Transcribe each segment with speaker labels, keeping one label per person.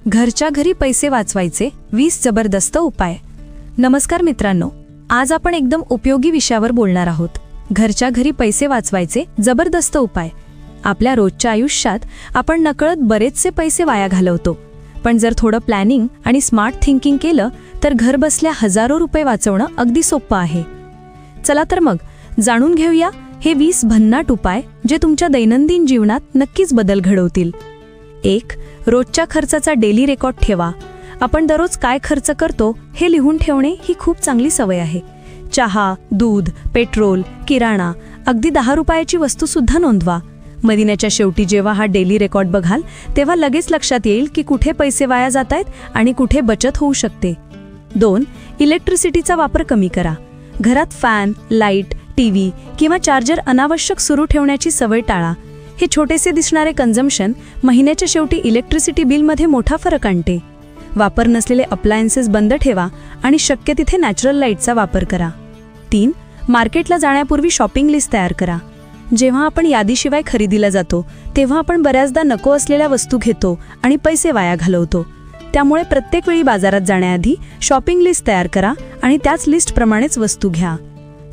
Speaker 1: घरच्या घरी पैसे वाचवायचे 20 जबरदस्त उपाय। नमस्कार मित्रांनो, आज आपण एकदम उपयोगी विषयावर बोलणार आहोत। घरच्या घरी पैसे वाचवायचे जबरदस्त उपाय। आपल्या रोजच्या आयुष्यात आपण नकळत बरेचसे पैसे वाया घालवतो, पण जर थोडं प्लॅनिंग आणि स्मार्ट थिंकिंग केलं तर घर बसल्या हजारो रुपये वाचवणं अगदी सोपं आहे। चला तर मग जाणून घेऊया हे 20 भन्नाट उपाय जे तुमच्या दैनंदिन जीवनात नक्कीच बदल घडवतील। 1. रोजच्या खर्चाचा डेली रेकॉर्ड ठेवा। आपण दररोज काय खर्च करतो हे लिहून ठेवणे ही खूप चांगली सवय आहे। चहा, दूध, पेट्रोल, किराणा, अगदी 10 रुपयाची वस्तू सुद्धा नोंदवा। महिन्याच्या शेवटी जेव्हा हा डेली रेकॉर्ड बघाल तेव्हा लगेच लक्षात येईल की कुठे पैसे वाया जातायत आणि कुठे बचत होऊ शकते। 2. इलेक्ट्रिसिटीचा वापर कमी करा। घरात फॅन, लाईट, टीव्ही किंवा चार्जर अनावश्यक सुरू ठेवण्याची सवय टाळा। हे छोटेसे दिसणारे कन्झम्पशन महिन्याच्या शेवटी इलेक्ट्रिसिटी बिलमध्ये मोठा फरक आणते। वापर नसलेले अप्लायन्सेस बंद ठेवा आणि शक्य तिथे नॅचरल लाईटचा वापर करा। 3. मार्केटला जाण्यापूर्वी शॉपिंग लिस्ट तयार करा। जेव्हा आपण यादीशिवाय खरेदीला जातो तेव्हा आपण बऱ्याचदा नको असलेल्या वस्तू घेतो आणि पैसे वाया घालवतो। त्यामुळे प्रत्येक वेळी बाजारात जाण्याआधी शॉपिंग लिस्ट तयार करा आणि त्याच लिस्टप्रमाणेच वस्तू घ्या।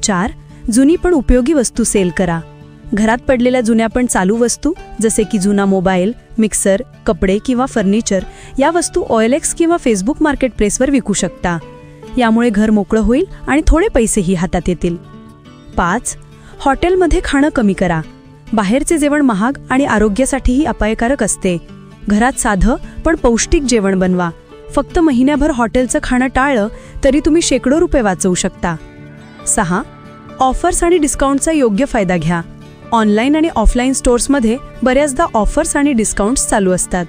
Speaker 1: 4. जुनी पण उपयोगी वस्तू सेल करा। घरात पडलेल्या जुन्या पण चालू वस्तू जसे की जुना मोबाईल, मिक्सर, कपडे किंवा फर्निचर या वस्तू OLX किंवा फेसबुक मार्केटप्लेसवर विकू शकता। यामुळे घर मोकळं होईल आणि थोडे पैसेही हातात येतील। 5. हॉटेलमध्ये खाणं कमी करा। बाहेरचे जेवण महाग आणि आरोग्यासाठीही अपायकारक असते। घरात साधं पण पौष्टिक जेवण बनवा। फक्त महिन्याभर हॉटेलचं खाणं टाळलं तरी तुम्ही शेकडो रुपये वाचवू शकता। 6. ऑफर्स आणि डिस्काउंटचा योग्य फायदा घ्या। ऑनलाईन आणि ऑफलाईन स्टोर्समध्ये बऱ्याचदा ऑफर्स आणि डिस्काउंट्स चालू असतात,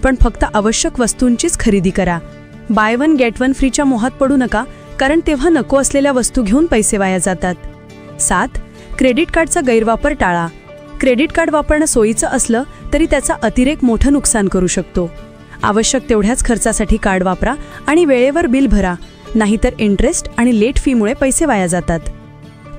Speaker 1: पण फक्त आवश्यक वस्तूंचीच खरेदी करा। बाय वन गेट वन फ्रीच्या मोहात पडू नका, कारण तेव्हा नको असलेल्या वस्तू घेऊन पैसे वाया जातात। 7. क्रेडिट कार्डचा गैरवापर टाळा। क्रेडिट कार्ड वापरणं सोयीचं असलं तरी त्याचा अतिरेक मोठं नुकसान करू शकतो। आवश्यक तेवढ्याच खर्चासाठी कार्ड वापरा आणि वेळेवर बिल भरा, नाहीतर इंटरेस्ट आणि लेट फीमुळे पैसे वाया जातात।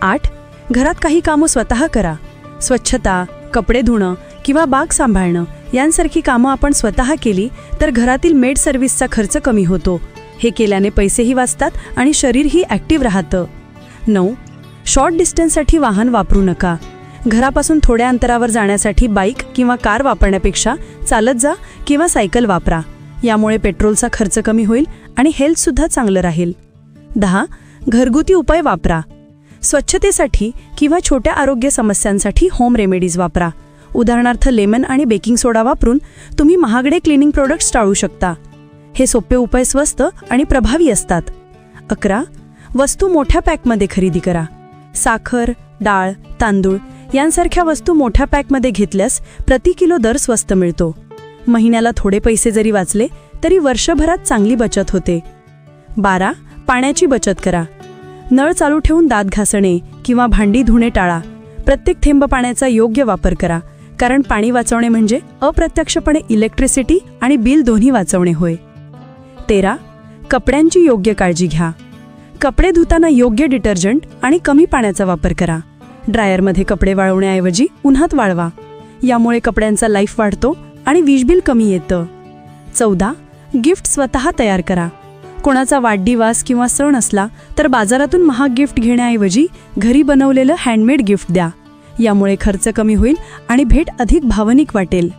Speaker 1: 8. घरात काही कामं स्वतः करा। स्वच्छता, कपडे धुणं किंवा बाग सांभाळणं यांसारखी कामं आपण स्वतः केली तर घरातील मेड सर्व्हिसचा खर्च कमी होतो। हे केल्याने पैसेही वाचतात आणि शरीरही ॲक्टिव्ह राहतं। 9. शॉर्ट डिस्टन्ससाठी वाहन वापरू नका। घरापासून थोड्या अंतरावर जाण्यासाठी बाईक किंवा कार वापरण्यापेक्षा चालत जा किंवा सायकल वापरा। यामुळे पेट्रोलचा खर्च कमी होईल आणि हेल्थसुद्धा चांगलं राहील। 10. घरगुती उपाय वापरा। स्वच्छतेसाठी किंवा छोट्या आरोग्य समस्यांसाठी होम रेमेडीज वापरा। उदाहरणार्थ लेमन आणि बेकिंग सोडा वापरून तुम्ही महागडे क्लिनिंग प्रोडक्ट्स टाळू शकता। हे सोपे उपाय स्वस्त आणि प्रभावी असतात। 11. वस्तू मोठ्या पॅकमध्ये खरेदी करा। साखर, डाळ, तांदूळ यांसारख्या वस्तू मोठ्या पॅकमध्ये घेतल्यास प्रति किलो दर स्वस्त मिळतो। महिन्याला थोडे पैसे जरी वाचले तरी वर्षभरात चांगली बचत होते। 12. पाण्याची बचत करा। नळ चालू ठेवून दात घासणे किंवा भांडी धुणे टाळा। प्रत्येक थेंब पाण्याचा योग्य वापर करा, कारण पाणी वाचवणे म्हणजे अप्रत्यक्षपणे इलेक्ट्रिसिटी आणि बिल दोन्ही वाचवणे होय। 13. कपड्यांची योग्य काळजी घ्या। कपडे धुताना योग्य डिटर्जंट आणि कमी पाण्याचा वापर करा। ड्रायरमध्ये कपडे वाळवण्याऐवजी उन्हात वाळवा। यामुळे कपड्यांचा लाईफ वाढतो आणि वीज बिल कमी येतं। 14. गिफ्ट स्वतः तयार करा। कोणाचा वाढदिवस किंवा सण असला तर बाजारातून महाग गिफ्ट घेण्याऐवजी घरी बनवलेलं हँडमेड गिफ्ट द्या। यामुळे खर्च कमी होईल आणि भेट अधिक भावनिक वाटेल।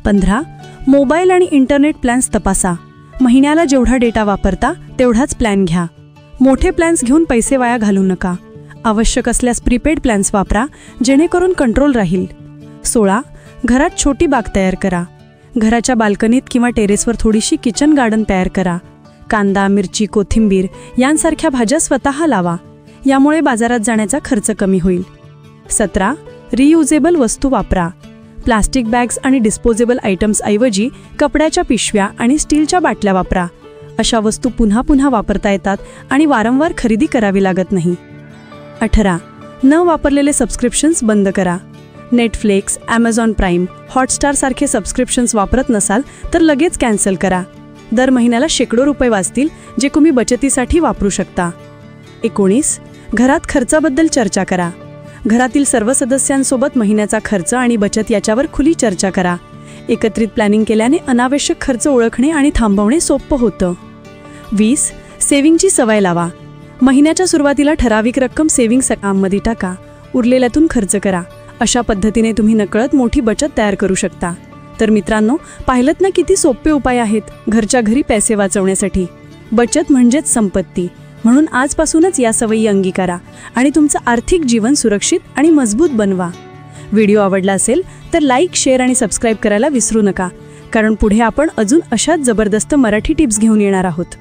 Speaker 1: 15. मोबाईल आणि इंटरनेट प्लॅन्स तपासा। महिन्याला जेवढा डेटा वापरता तेवढाच प्लॅन घ्या। मोठे प्लॅन्स घेऊन पैसे वाया घालू नका। आवश्यक असल्यास प्रीपेड प्लॅन्स वापरा, जेणेकरून कंट्रोल राहील। 16. घरात छोटी बाग तयार करा। घराच्या बाल्कनीत किंवा टेरेसवर थोडीशी किचन गार्डन तयार करा। कांदा, मिरची, कोथिंबीर यांसारख्या भाज्या स्वतः लावा। यामुळे बाजारात जाण्याचा खर्च कमी होईल। 17. रियुजेबल वस्तू वापरा। प्लास्टिक बॅग्स आणि डिस्पोजेबल आयटम्स ऐवजी कपड्याच्या पिशव्या आणि स्टीलच्या बाटल्या वापरा। अशा वस्तू पुन्हा पुन्हा वापरता येतात आणि वारंवार खरेदी करावी लागत नाही। 18. न वापरलेले सबस्क्रिप्शन्स बंद करा। नेटफ्लिक्स, Amazon प्राईम, हॉटस्टार सारखे सबस्क्रिप्शन्स वापरत नसाल तर लगेच कॅन्सल करा। दर महिन्याला शेकडो रुपये वाचतील, जे तुम्ही बचतीसाठी वापरू शकता। 19. घरात खर्चाबद्दल चर्चा करा। घरातील सर्व सदस्यांसोबत महिन्याचा खर्च आणि बचत याच्यावर खुली चर्चा करा।
Speaker 2: एकत्रित प्लॅनिंग केल्याने अनावश्यक खर्च ओळखणे आणि थांबवणे सोपं होतं. 20. सेव्हिंगची सवय लावा. महिन्याच्या सुरुवातीला ठराविक रक्कम सेव्हिंग्स अकाउंटमध्ये टाका. उरलेल्यातून खर्च करा. अशा पद्धतीने तुम्ही नकळत मोठी बचत तयार करू शकता. तर मित्रांनो, पाहिलत ना किती सोपे उपाय आहेत घरच्या घरी पैसे वाचवण्यासाठी. बचत म्हणजेच संपत्ती. म्हणून आजपासूनच या सवयी अंगीकारा आणि तुमचं आर्थिक जीवन सुरक्षित आणि मजबूत बनवा. व्हिडिओ आवडला असेल तर लाईक, शेअर आणि सबस्क्राईब करायला विसरू नका, कारण पुढे आपण अजून अशाच जबरदस्त मराठी टिप्स घेऊन येणार आहोत.